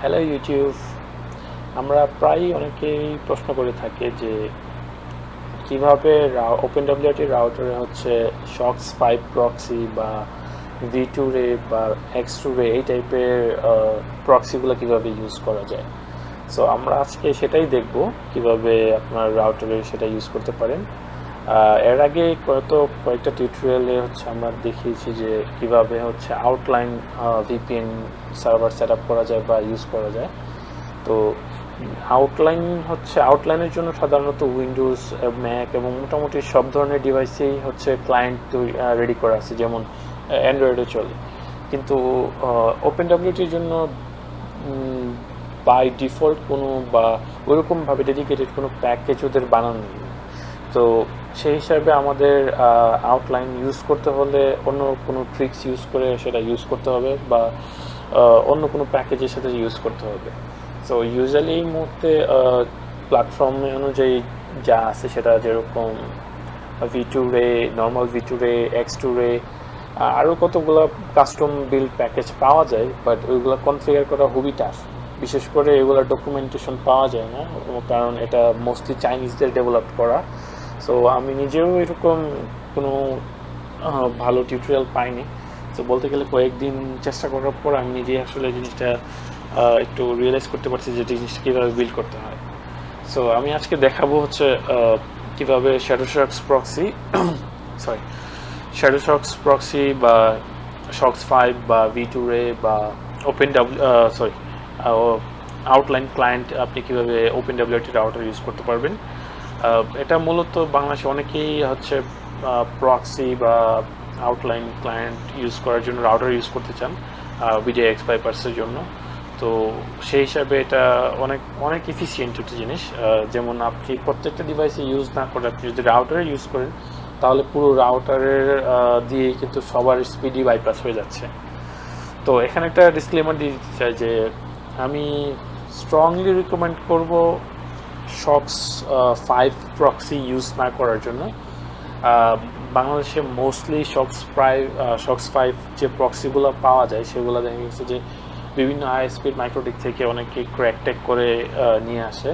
Hello YouTube. আমরা প্রায়ই অনেকেই প্রশ্ন করে থাকি যে কিভাবে OpenWRT রাউটারে হচ্ছে Socks5 Proxy বা V2RayA বা X2RayA এই টাইপের প্রক্সিগুলো কিভাবে ইউজ করা যায়। সো আমরা আজকে সেটাই দেখব কিভাবে আপনার রাউটারে সেটা ইউজ করতে পারেন। এর আগে কয়েকটা টিউটোরিয়ালে হচ্ছে আমরা দেখিয়েছি যে কিভাবে হচ্ছে outline VPN server set up করা যায় বা ইউজ করা যায়। তো আউটলাইনের জন্য সাধারণত উইন্ডোজ, ম্যাক এবং মোটামুটি সব ধরনের ডিভাইসেই হচ্ছে ক্লায়েন্ট রেডি করা আছে, যেমন অ্যান্ড্রয়েডে চলে। কিন্তু OpenWRTর জন্য বাই ডিফল্ট কোনো বা ওইরকমভাবে ডেডিকেটেড কোনো প্যাকেজ ওদের বানানো নেই। তো সেই হিসাবে আমাদের আউটলাইন ইউজ করতে হলে অন্য কোনো ট্রিক্স ইউজ করে সেটা ইউজ করতে হবে বা অন্য কোনো প্যাকেজের সাথে ইউজ করতে হবে। সো ইউজুয়ালি এই মুহূর্তে প্ল্যাটফর্ম অনুযায়ী যা আছে সেটা যেরকম V2RayA, নর্মাল V2RayA, X2RayA, আরও কতগুলো কাস্টম বিল্ড প্যাকেজ পাওয়া যায়, বাট ওইগুলো কনফিগার করা খুবই টাফ। বিশেষ করে এগুলোর ডকুমেন্টেশন পাওয়া যায় না, কারণ এটা মোস্টলি চাইনিজদের ডেভেলপ করা। সো আমি নিজেও এরকম কোনো ভালো টিউটোরিয়াল পাইনি। তো বলতে গেলে কয়েকদিন চেষ্টা করার পর আমি নিজেই আসলে জিনিসটা একটু রিয়েলাইজ করতে পারছি যে জিনিসটা কীভাবে বিল্ড করতে হয়। সো আমি আজকে দেখাবো হচ্ছে কীভাবে Socks Proxy বা Socks5 বা V2RayA বা আউটলাইন ক্লায়েন্ট আপনি কীভাবে OpenWRT রাউটার ইউজ করতে পারবেন। এটা মূলত বাংলাদেশে অনেকেই হচ্ছে প্রক্সি বা আউটলাইন ক্লায়েন্ট ইউজ করার জন্য রাউটার ইউজ করতে চান BDIX বাইপাসের জন্য। তো সেই হিসাবে এটা অনেক এফিসিয়েন্ট একটা জিনিস। যেমন আপনি প্রত্যেকটা ডিভাইসে ইউজ না করে আপনি যদি রাউটারে ইউজ করেন তাহলে পুরো রাউটারের দিয়েই কিন্তু সবার স্পিডই বাইপাস হয়ে যাচ্ছে। তো এখানে একটা ডিসক্লেমার দিয়ে দিতে চাই যে আমি স্ট্রংলি রিকমেন্ড করব Socks5 প্রক্সি ইউজ না করার জন্য। বাংলাদেশে মোস্টলি Socks5 যে প্রক্সিগুলো পাওয়া যায় সেগুলো দেখা গেছে যে বিভিন্ন ISP মাইক্রোটিক থেকে অনেকে ক্র্যাক করে নিয়ে আসে।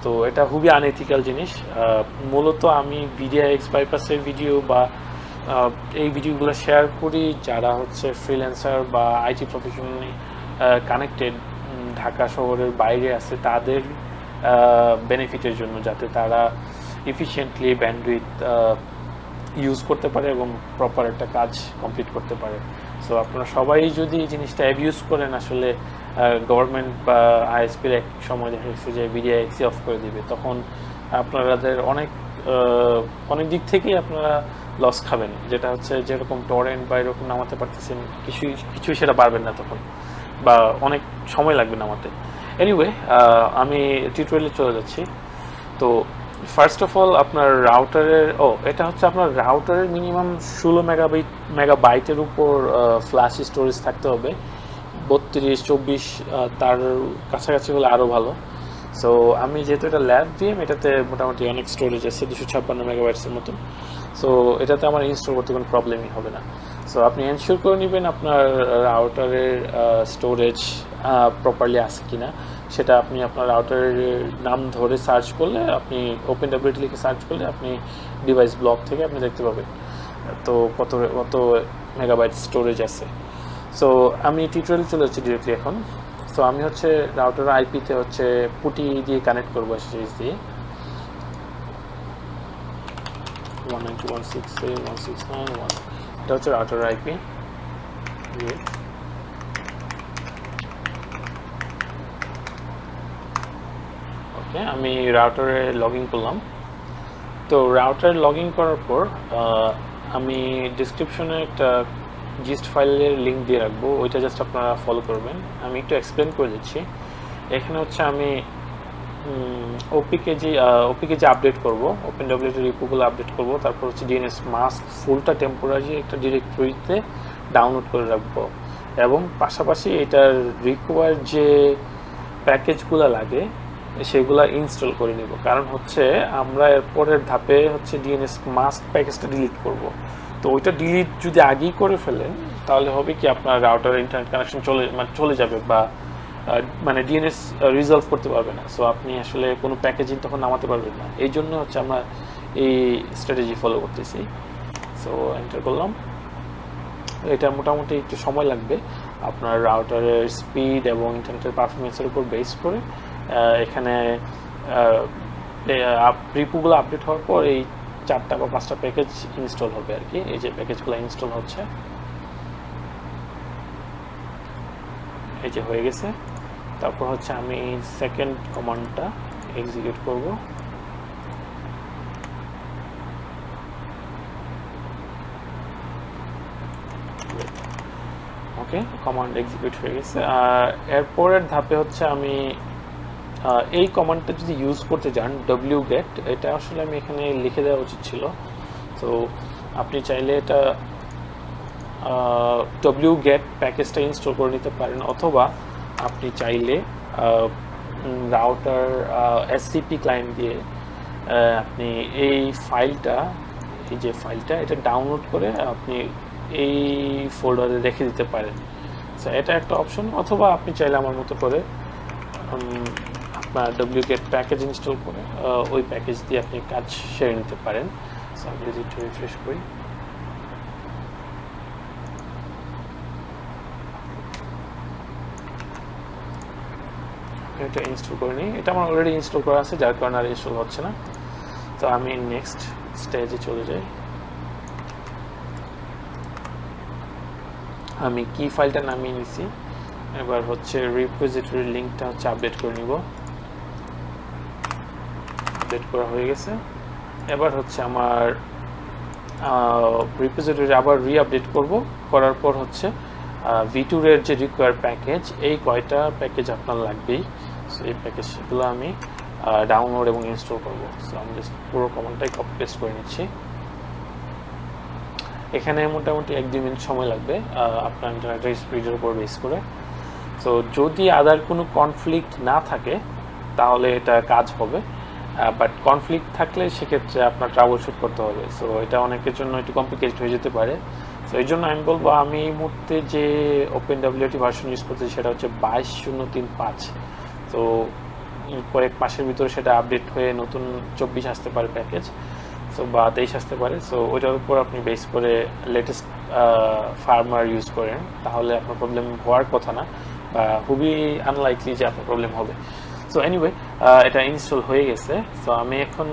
তো এটা খুবই আনএথিক্যাল জিনিস। মূলত আমি BDIX বাইপাসের ভিডিও বা এই ভিডিওগুলো শেয়ার করি যারা হচ্ছে ফ্রিল্যান্সার বা IT প্রফেশনালি কানেক্টেড, ঢাকা শহরের বাইরে আছে, তাদের বেনিফিটের জন্য, যাতে তারা এফিশিয়েন্টলি ব্যান্ডউইথ ইউজ করতে পারে এবং প্রপার একটা কাজ কমপ্লিট করতে পারে। সো আপনারা সবাই যদি এই জিনিসটা অ্যাবিউজ করেন, আসলে গভর্নমেন্ট বা ISPর এক সময় দেখা গেছে যে BDIX অফ করে দিবে, তখন আপনাদের অনেক দিক থেকেই আপনারা লস খাবেন। যেটা হচ্ছে যেরকম টরেন্ট বা এরকম নামাতে পারতেছেন, কিছুই সেটা পারবেন না তখন, বা অনেক সময় লাগবে নামাতে। এনিওয়ে, আমি টিউটোরিয়ালে চলে যাচ্ছি। তো ফার্স্ট অফ অল আপনার রাউটারের এটা হচ্ছে আপনার রাউটারের মিনিমাম 16 মেগাবাইটের উপর ফ্ল্যাশ স্টোরেজ থাকতে হবে। 32-24 তার কাছাকাছি হলে আরও ভালো। সো আমি যেহেতু এটা ল্যাব VM, এটাতে মোটামুটি অনেক স্টোরেজ আছে, 256 মেগাবাইটসের মতন। সো এটাতে আমার ইনস্টল করতে কোনো প্রবলেমই হবে না। সো আপনি এনশিওর করে নেবেন আপনার রাউটারের স্টোরেজ প্রপারলি আছে কিনা। সেটা আপনি আপনার রাউটারের নাম ধরে সার্চ করলে, আপনি OpenWRT লিখে সার্চ করলে আপনি ডিভাইস ব্লক থেকে আপনি দেখতে পাবেন তো কত মেগাবাইট স্টোরেজ আছে। সো আমি টিউটোরিয়াল চলে যাচ্ছি ডিরেক্টলি এখন। সো আমি হচ্ছে রাউটারের আইপিতে হচ্ছে পুটি দিয়ে কানেক্ট করবো, SSH দিয়ে 192.168.169.1। এটা হচ্ছে রাউটারের আইপি। ওকে, আমি রাউটারে লগ ইন করলাম। তো রাউটারে লগ ইন করার পর আমি ডিসক্রিপশনে একটা জিস্ট ফাইলের লিঙ্ক দিয়ে রাখবো, ওইটা জাস্ট আপনারা ফলো করবেন। আমি একটু এক্সপ্লেন করে দিচ্ছি। এখানে হচ্ছে আমি ওপিকে যে আপডেট করব, OpenWRT রিপোগুলো আপডেট করব, তারপর হচ্ছে DNS মাস্ক ফুলটা টেম্পোরারি একটা ডিরেক্টরিতে ডাউনলোড করে রাখবো, এবং পাশাপাশি এটার রিকোয়ার্ড যে প্যাকেজগুলো লাগে সেগুলো ইনস্টল করে নেব। কারণ হচ্ছে আমরা এরপরের ধাপে হচ্ছে DNS মাস্ক প্যাকেজটা ডিলিট করব। তো ওইটা ডিলিট যদি আগেই করে ফেলেন তাহলে হবে কি, আপনার রাউটার ইন্টারনেট কানেকশন চলে যাবে বা মানে ডিএনএস রিজলভ করতে পারবে না। সো আপনি আসলে কোনো প্যাকেজিং তখন নামাতে পারবেন না। এই জন্য হচ্ছে আমরা এই স্ট্র্যাটেজি ফলো করতেছি। সো এন্টার করলাম। এটা মোটামুটি একটু সময় লাগবে আপনার রাউটারের স্পিড এবং ইন্টারনেটের পারফরমেন্সের উপর বেস করে। এখানে রিপুগুলো আপডেট হওয়ার পর এই 4টা বা 5টা প্যাকেজ ইনস্টল হবে আর কি। এই যে প্যাকেজগুলো ইনস্টল হচ্ছে, এই যে হয়ে গেছে। তারপর হচ্ছে আমি সেকেন্ড কমান্ডটা এক্সিকিউট করব। ওকে, কমান্ড এক্সিকিউট হয়ে গেছে। এরপরের ধাপে হচ্ছে আমি এই কমান্ডটা যদি ইউজ করতে যান wget, এটা আসলে আমি এখানে লিখে দেওয়া উচিত ছিল। তো আপনি চাইলে এটা wget প্যাকেজটা ইনস্টল করে নিতে পারেন, অথবা আপনি চাইলে রাউটার SCP ক্লায়েন্ট দিয়ে আপনি এই ফাইলটা, এই যে ফাইলটা, এটা ডাউনলোড করে আপনি এই ফোল্ডারে রেখে দিতে পারেন। সো এটা একটা অপশন। অথবা আপনি চাইলে আমার মতো করে আপনার wget প্যাকেজ ইনস্টল করে ওই প্যাকেজ দিয়ে আপনি কাজ সেরে নিতে পারেন। সো আমি যদি একটু রিফ্রেশ করি, এটা ইনস্টল করে নিই। এটা আমার অলরেডি ইনস্টল করা আছে, যার কারণে আর ইনস্টল হচ্ছে না। তো আমি নেক্সট স্টেজে চলে যাই। আমি কি ফাইলটা নামিয়ে নিছি, এবার হচ্ছে রিপোজিটরি লিঙ্কটা হচ্ছে আপডেট করে নিব। আপডেট করা হয়ে গেছে। এবার হচ্ছে আমার রিপোজিটরি আবার রিআপডেট করব। করার পর হচ্ছে V2 এর যে রিকোয়ার প্যাকেজ, এই কয়টা প্যাকেজ আপনার লাগবেই। সো এই প্যাকেজগুলো আমি ডাউনলোড এবং ইনস্টল করব। সো আমি জাস্ট পুরো কমান্ডটাই কপি পেস্ট করে নিচ্ছি। এখানে মোটামুটি 1-2 মিনিট সময় লাগবে আপনার ইন্টারনেটের স্পিডের উপর বেস করে। সো যদি আদার কোনো কনফ্লিক্ট না থাকে তাহলে এটা কাজ হবে, বাট কনফ্লিক্ট থাকলে সেক্ষেত্রে আপনার ট্রাবল শুট করতে হবে। সো এটা অনেকের জন্য একটু কমপ্লিকেটেড হয়ে যেতে পারে। সো এই জন্য আমি বলবো, আমি এই মুহূর্তে যে OpenWRT ভার্সন ইউজ করতেছি সেটা হচ্ছে 22.0.3.5। তো কয়েক মাসের ভিতরে সেটা আপডেট হয়ে নতুন 24 আসতে পারে প্যাকেজ, সো বা 23 আসতে পারে। সো ওইটার উপর আপনি বেস করে লেটেস্ট ফার্মওয়্যার ইউজ করেন, তাহলে আপনার প্রবলেম হওয়ার কথা না, বা খুবই আনলাইকলি যে আপনার প্রবলেম হবে। সো এনিওয়ে, এটা ইনস্টল হয়ে গেছে। সো আমি এখন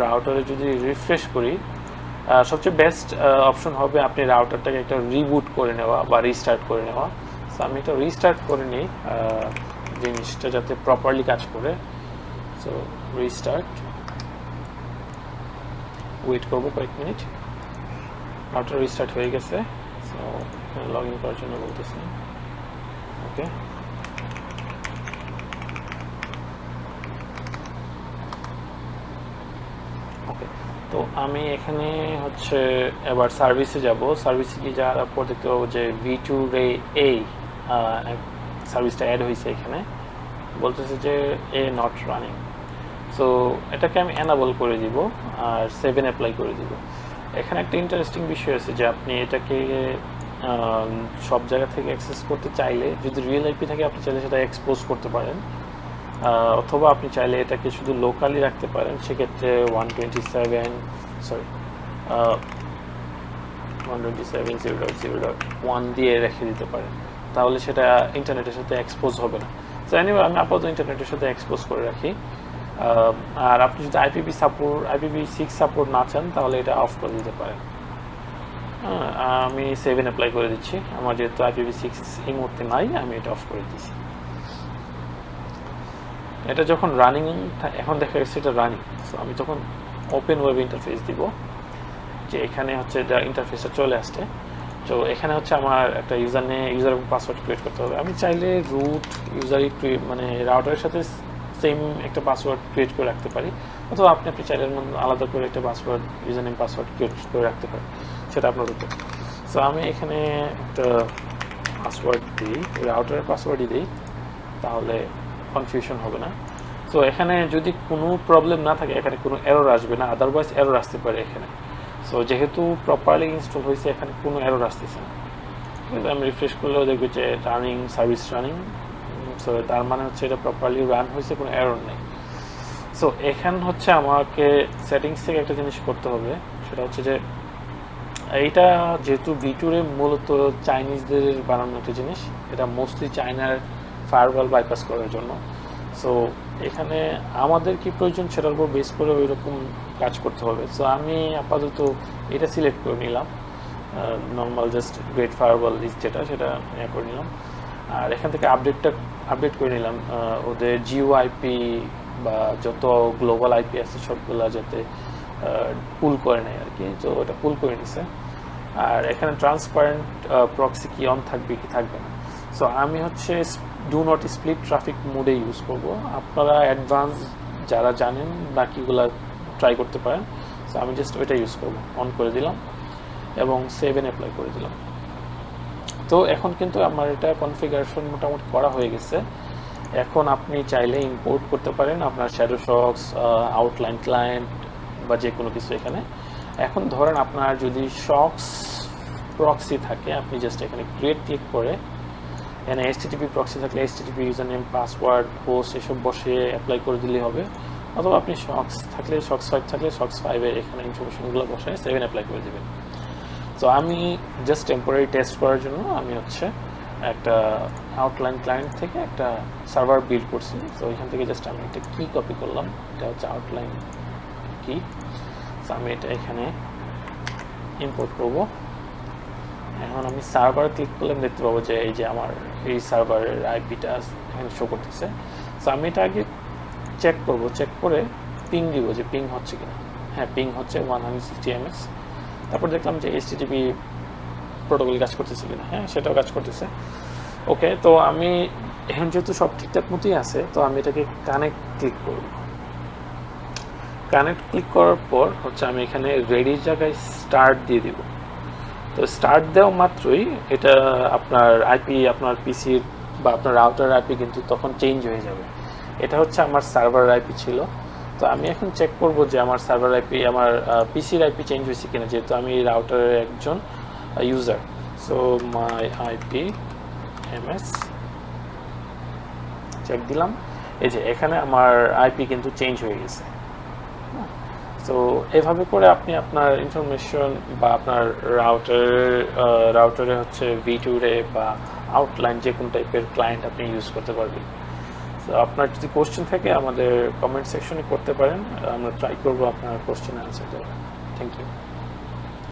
রাউটারে যদি রিফ্রেশ করি, সবচেয়ে বেস্ট অপশন হবে আপনি রাউটারটাকে একটা রিবুট করে নেওয়া বা রিস্টার্ট করে নেওয়া। সো আমি এটা রিস্টার্ট করে নিই জিনিসটা যাতে প্রপারলি কাজ করে। সো রিস্টার্ট, ওয়েট করবো কয়েক মিনিট। রাউটার রিস্টার্ট হয়ে গেছে। সো লগ ইন করার জন্য বলতেছি। ওকে, ওকে। তো আমি এখানে হচ্ছে এবার সার্ভিসে যাব। সার্ভিসে গিয়ে যাওয়ার পর দেখতে পাবো যে V2RayA সার্ভিসটা অ্যাড হয়েছে। এখানে বলতেছে যে এ নট রানিং। সো এটাকে আমি এনাবল করে দিব আর 7 অ্যাপ্লাই করে দিব। এখানে একটা ইন্টারেস্টিং বিষয় আছে যে আপনি এটাকে সব জায়গা থেকে অ্যাক্সেস করতে চাইলে, যদি রিয়েল আইপি থাকে আপনি চাইলে সেটা এক্সপোজ করতে পারেন, অথবা আপনি চাইলে এটাকে শুধু লোকালি রাখতে পারেন। সেক্ষেত্রে 127.0.0.1 দিয়ে রেখে দিতে পারেন, তাহলে সেটা ইন্টারনেটের সাথে এক্সপোজ হবে না। তো এনিওয়ে, আমি আপাতত ইন্টারনেটের সাথে এক্সপোজ করে রাখি। আর আপনি যদি IPv6 সাপোর্ট না চান তাহলে এটা অফ করে দিতে পারেন। আমি 7 অ্যাপ্লাই করে দিচ্ছি। আমার যেহেতু IPv6 এই মুহূর্তে নাই, আমি এটা অফ করে দিচ্ছি। এটা যখন রানিং, এখন দেখা যাচ্ছে এটা রানিং। সো আমি তখন ওপেন ওয়েব ইন্টারফেস দিব, যে এখানে হচ্ছে এটা ইন্টারফেসটা চলে আসছে। তো এখানে হচ্ছে আমার একটা ইউজার এবং পাসওয়ার্ড ক্রিয়েট করতে হবে। আমি চাইলে রুট ইউজারই মানে রাউটারের সাথে সেম একটা পাসওয়ার্ড ক্রিয়েট করে রাখতে পারি, অথবা আপনি চাইলে আলাদা করে একটা password, user name password create করে রাখতে পারেন, সেটা আপনার উপর। সো আমি এখানে একটা পাসওয়ার্ড দিই, রাউটারের পাসওয়ার্ডই দিই, তাহলে কনফিউশন হবে না। সো এখানে যদি কোনো প্রবলেম না থাকে, এখানে কোনো এরর আসবে না, আদারওয়াইজ এরর আসতে পারে এখানে। সো যেহেতু প্রপারলি ইনস্টল হয়েছে, এখানে কোনো এরর আসতেছে না। কিন্তু আমি রিফ্রেশ করলেও দেখবো যে রানিং, সার্ভিস রানিং, সো তার মানে হচ্ছে এটা প্রপারলি রান হয়েছে, কোনো এরর নেই। সো এখান হচ্ছে আমাকে সেটিংস থেকে একটা জিনিস করতে হবে, সেটা হচ্ছে যে এইটা যেহেতু V2RayA মূলত চাইনিজদের বানানো একটা জিনিস, এটা মোস্টলি চায়নার ফায়ারওয়াল বাইপাস করার জন্য। সো এখানে আমাদের কি প্রয়োজন সেটার উপর বেস করে ওই রকম কাজ করতে হবে। সো আমি আপাতত এটা সিলেক্ট করে নিলাম, normal just great firewall list যেটা, সেটা করে নিলাম। আর এখান থেকে আপডেট করে নিলাম ওদের জিওআইপি বা যত গ্লোবাল আইপি আছে সবগুলো যাতে পুল করে নেয় আর কি। তো ওটা পুল করে নিছে। আর এখানে ট্রান্সপারেন্ট প্রক্সি কি অন থাকবে কি থাকবে না। সো আমি হচ্ছে ডু নট স্প্লিট ট্রাফিক মোডে ইউজ করব। আপনারা অ্যাডভান্স যারা জানেন বাকিগুলো ট্রাই করতে পারেন। সো আমি জাস্ট ওইটা ইউজ করব, অন করে দিলাম এবং সেভ এন্ড অ্যাপ্লাই করে দিলাম। তো এখন কিন্তু আমার এটা কনফিগারেশন মোটামুটি করা হয়ে গেছে। এখন আপনি চাইলে ইম্পোর্ট করতে পারেন আপনার শ্যাডো শক্স, আউটলাইন ক্লায়েন্ট বা যে কোনো কিছু এখানে। এখন ধরেন আপনার যদি শক্স প্রক্সি থাকে, আপনি জাস্ট এখানে ক্রিয়েট ক্লিক করে এখানে HTTP প্রক্সি থাকলে HTTP user name, password, host এসব বসে অ্যাপ্লাই করে দিলেই হবে। অথবা আপনি শক্স থাকলে Socks5 থাকলে Socks5 এর এখানে ইনফরমেশনগুলো বসায় সেভ এন্ড অ্যাপ্লাই করে দেবেন। তো আমি জাস্ট টেম্পোরারি টেস্ট করার জন্য আমি হচ্ছে একটা আউটলাইন ক্লায়েন্ট থেকে একটা সার্ভার বিল্ড করছি। তো এখান থেকে জাস্ট আমি একটা কি কপি করলাম, এটা হচ্ছে আউটলাইন কি। তো আমি এটা এখানে ইম্পোর্ট করব। এখন আমি সার্ভার ক্লিক করলে দেখতে পাবো যে এই যে আমার এই সার্ভারের আইপিটা এখানে শো করতেছে। তো আমি এটা আগে চেক করব, চেক করে পিং দিব যে পিং হচ্ছে কিনা। হ্যাঁ, পিং হচ্ছে 160 ms। তারপর দেখলাম যে HTTP প্রোটোকল কাজ করতেছে কিনা। হ্যাঁ, সেটাও কাজ করতেছে। ওকে, তো আমি এখন যেহেতু সব ঠিকঠাক মতোই আছে, তো আমি এটাকে কানেক্ট ক্লিক করব। কানেক্ট ক্লিক করার পর হচ্ছে আমি এখানে রেডির জায়গায় স্টার্ট দিয়ে দিব। তো স্টার্ট দেওয়া মাত্রই এটা আপনার আইপি, আপনার পিসির বা আপনার রাউটার আইপি কিন্তু তখন চেঞ্জ হয়ে যাবে। এটা হচ্ছে আমার সার্ভার আইপি ছিল। তো আমি এখন চেক করব যে আমার সার্ভার আইপি, আমার পিসির আইপি চেঞ্জ হয়েছে কিনা, যেহেতু আমি রাউটারের একজন user. So my IP MS check দিলাম, এই যে এখানে আমার আইপি কিন্তু চেঞ্জ হয়ে গেছে। তো এভাবে করে আপনি আপনার ইনফরমেশন বা আপনার রাউটারে হচ্ছে V2RayA বা আউটলাইন যে কোনো টাইপের ক্লায়েন্ট আপনি ইউজ করতে পারবেন। তো আপনার যদি কোশ্চেন থাকে আমাদের কমেন্ট সেকশনে করতে পারেন, আমরা ট্রাই করবো আপনার কোশ্চেন অ্যান্সার দেওয়ার। Thank you.